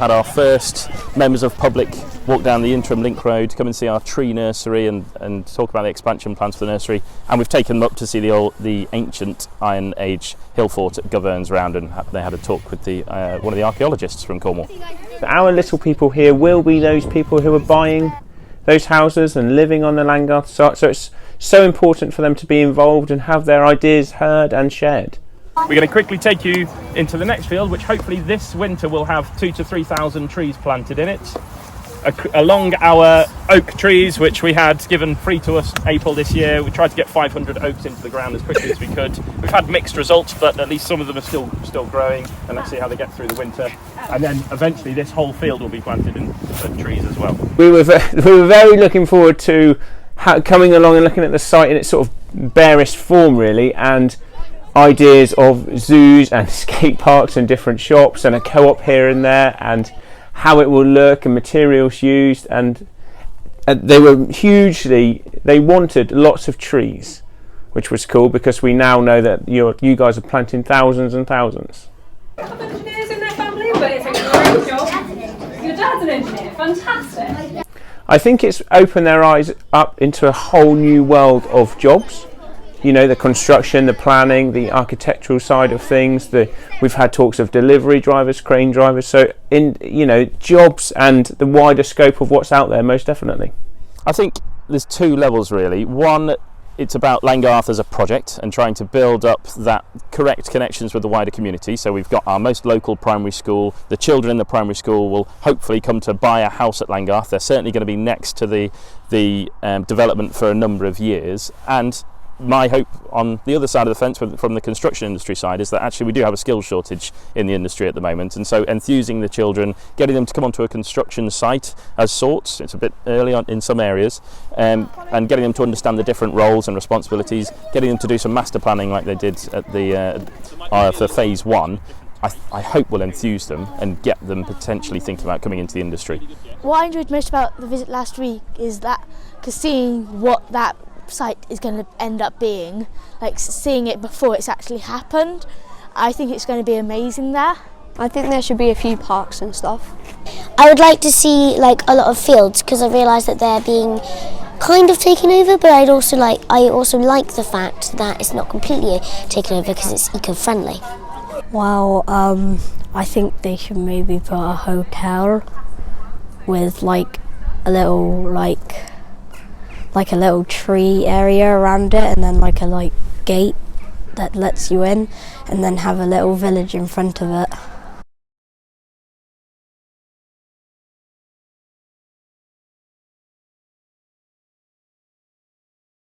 had our first members of public walk down the interim link road, come and see our tree nursery and talk about the expansion plans for the nursery. And we've taken them up to see the ancient Iron Age hill fort at Governs Round, and they had a talk with one of the archaeologists from Cornwall. Our little people here will be those people who are buying those houses and living on the Langarth site, so it's so important for them to be involved and have their ideas heard and shared. We're going to quickly take you into the next field, which hopefully this winter will have 2,000 to 3,000 trees planted in it. Along our oak trees, which we had given free to us April this year, we tried to get 500 oaks into the ground as quickly as we could. We've had mixed results, but at least some of them are still growing, and let's see how they get through the winter. And then eventually this whole field will be planted in trees as well. We were very looking forward to coming along and looking at the site in its sort of barest form, really, and ideas of zoos and skate parks and different shops and a co-op here and there, and how it will look and materials used, and they wanted lots of trees, which was cool because we now know that you guys are planting thousands and thousands. Engineers in their family, but it's a great job. Your dad's an engineer, fantastic. I think it's opened their eyes up into a whole new world of jobs. You know, the construction, the planning, the architectural side of things. We've had talks of delivery drivers, crane drivers. So, jobs and the wider scope of what's out there, most definitely. I think there's two levels really. One, it's about Langarth as a project and trying to build up that correct connections with the wider community. So we've got our most local primary school. The children in the primary school will hopefully come to buy a house at Langarth. They're certainly going to be next to the development for a number of years. And my hope on the other side of the fence from the construction industry side is that actually we do have a skills shortage in the industry at the moment, and so enthusing the children, getting them to come onto a construction site as sorts, it's a bit early on in some areas, and getting them to understand the different roles and responsibilities, getting them to do some master planning like they did at for phase one, I hope will enthuse them and get them potentially thinking about coming into the industry. What I enjoyed most about the visit last week is that, because seeing what that site is going to end up being, like seeing it before it's actually happened, I think it's going to be amazing there. I think there should be a few parks and stuff. I would like to see like a lot of fields, because I realise that they're being kind of taken over, but I also like the fact that it's not completely taken over because it's eco-friendly. Well, I think they should maybe put a hotel with like a little tree area around it, and then like a gate that lets you in, and then have a little village in front of it.